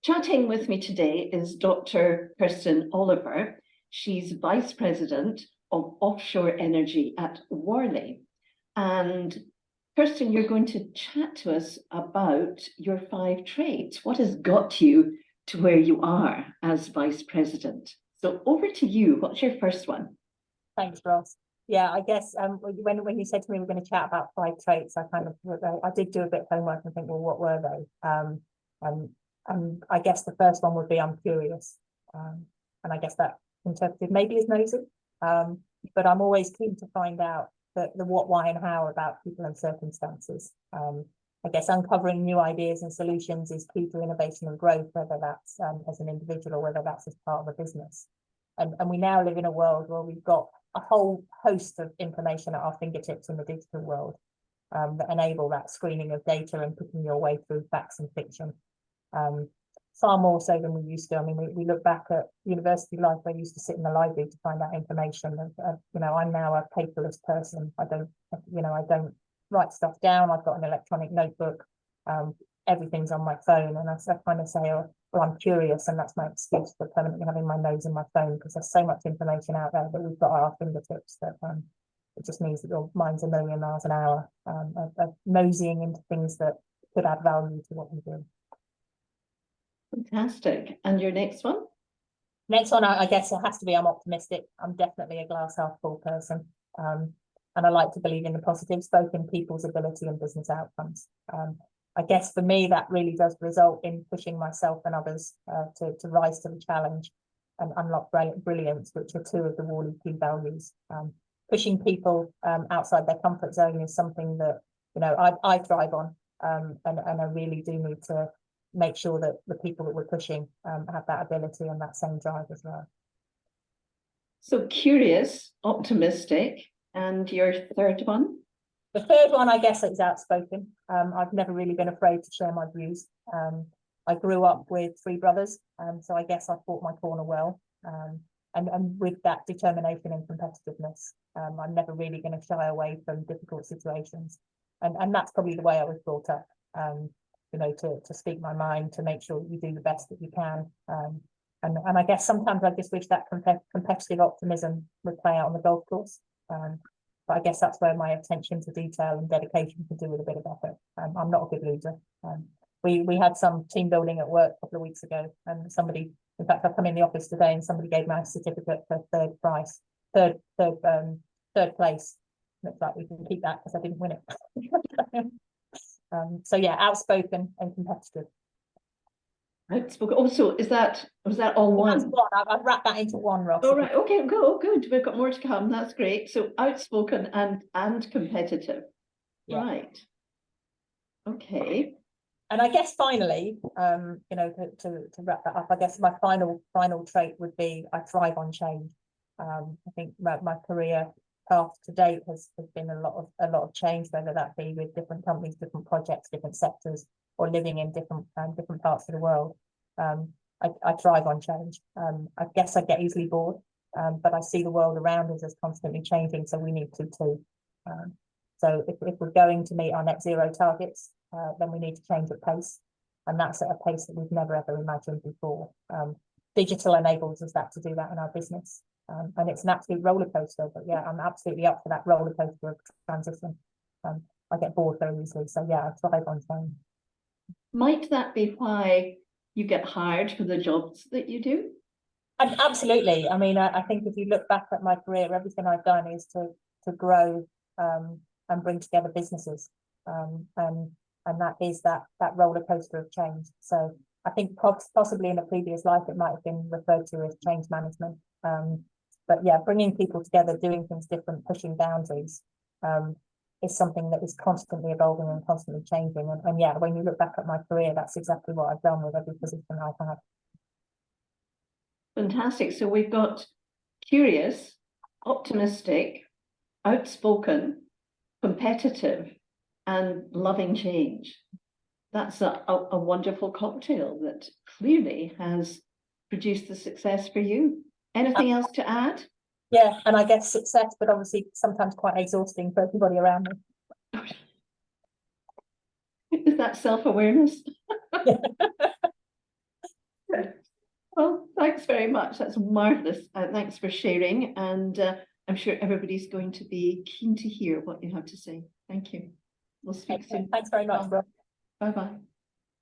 Chatting with me today is Dr. Kirsten Oliver. She's Vice President of Offshore Energy at Worley. And Kirsten, you're going to chat to us about your 5 traits. What has got you to where you are as Vice President? So over to you. What's your first one? Thanks, Ros. Yeah, I guess when you said to me we're going to chat about 5 traits, I did do a bit of homework and think, well, what were they? And I guess the first one would be I'm curious, and I guess that interpreted maybe as nosy, but I'm always keen to find out the what, why, and how about people and circumstances. I guess uncovering new ideas and solutions is key to innovation and growth, whether that's as an individual or whether that's as part of a business. And we now live in a world where we've got a whole host of information at our fingertips in the digital world that enable that screening of data and picking your way through facts and fiction. Far more so than we used to. I mean, we look back at university life. I used to sit in the library to find out information. I'm now a paperless person. I don't write stuff down. I've got an electronic notebook. Everything's on my phone, and I kind of say, oh, well, I'm curious, and that's my excuse for permanently having my nose in my phone, because there's so much information out there that we've got at our fingertips that it just means that your mind's a million miles an hour of nosing into things that could add value to what we do. Fantastic. And your next one? Next one, I guess it has to be I'm optimistic. I'm definitely a glass half full person. And I like to believe in the positives, both in people's ability and business outcomes. I guess for me, that really does result in pushing myself and others to rise to the challenge and unlock brilliance, which are 2 of the Worley key values. Pushing people outside their comfort zone is something that I thrive on, and I really do need to make sure that the people that we're pushing have that ability and that same drive as well. So curious, optimistic, and your third one? The third one, I guess, is outspoken. I've never really been afraid to share my views. I grew up with 3 brothers, so I guess I fought my corner well. And with that determination and competitiveness, I'm never really going to shy away from difficult situations. And that's probably the way I was brought up. To speak my mind, to make sure you do the best that you can. And I guess sometimes I just wish that competitive optimism would play out on the golf course. But I guess that's where my attention to detail and dedication can do with a bit of effort. I'm not a good loser. We had some team building at work a couple of weeks ago, and somebody, in fact, I've come in the office today and somebody gave me a certificate for third place. Looks like we can keep that because I didn't win it. So yeah, outspoken and competitive. Outspoken. Oh, so was that all one? That's one. I've wrapped that into one, Ros. Oh, right. Okay, good. We've got more to come. That's great. So outspoken and competitive. Yeah. Right. Okay. And I guess finally, to wrap that up, I guess my final trait would be I thrive on change. I think my career path to date has been a lot of change, whether that be with different companies, different projects, different sectors, or living in different parts of the world. I thrive on change. I guess I get easily bored, but I see the world around us as constantly changing, so we need to too. So if we're going to meet our net zero targets, then we need to change at pace, and that's at a pace that we've never ever imagined before. Digital enables us to do that in our business. And it's an absolute roller coaster, but yeah, I'm absolutely up for that roller coaster of transition. I get bored very easily, so yeah, I thrive on change. Might that be why you get hired for the jobs that you do? Absolutely. I mean, I think if you look back at my career, everything I've done is to grow and bring together businesses, and that is that roller coaster of change. So I think possibly in a previous life it might have been referred to as change management. But yeah, bringing people together, doing things different, pushing boundaries is something that is constantly evolving and constantly changing. And yeah, when you look back at my career, that's exactly what I've done with every position I've had. Fantastic. So we've got curious, optimistic, outspoken, competitive, and loving change. That's a wonderful cocktail that clearly has produced the success for you. Anything else to add? Yeah, and I guess success, but obviously sometimes quite exhausting for everybody around me. Is that self-awareness? thanks very much. That's marvellous. Thanks for sharing. And I'm sure everybody's going to be keen to hear what you have to say. Thank you. We'll speak soon. Thanks very much, Rob. Bye-bye.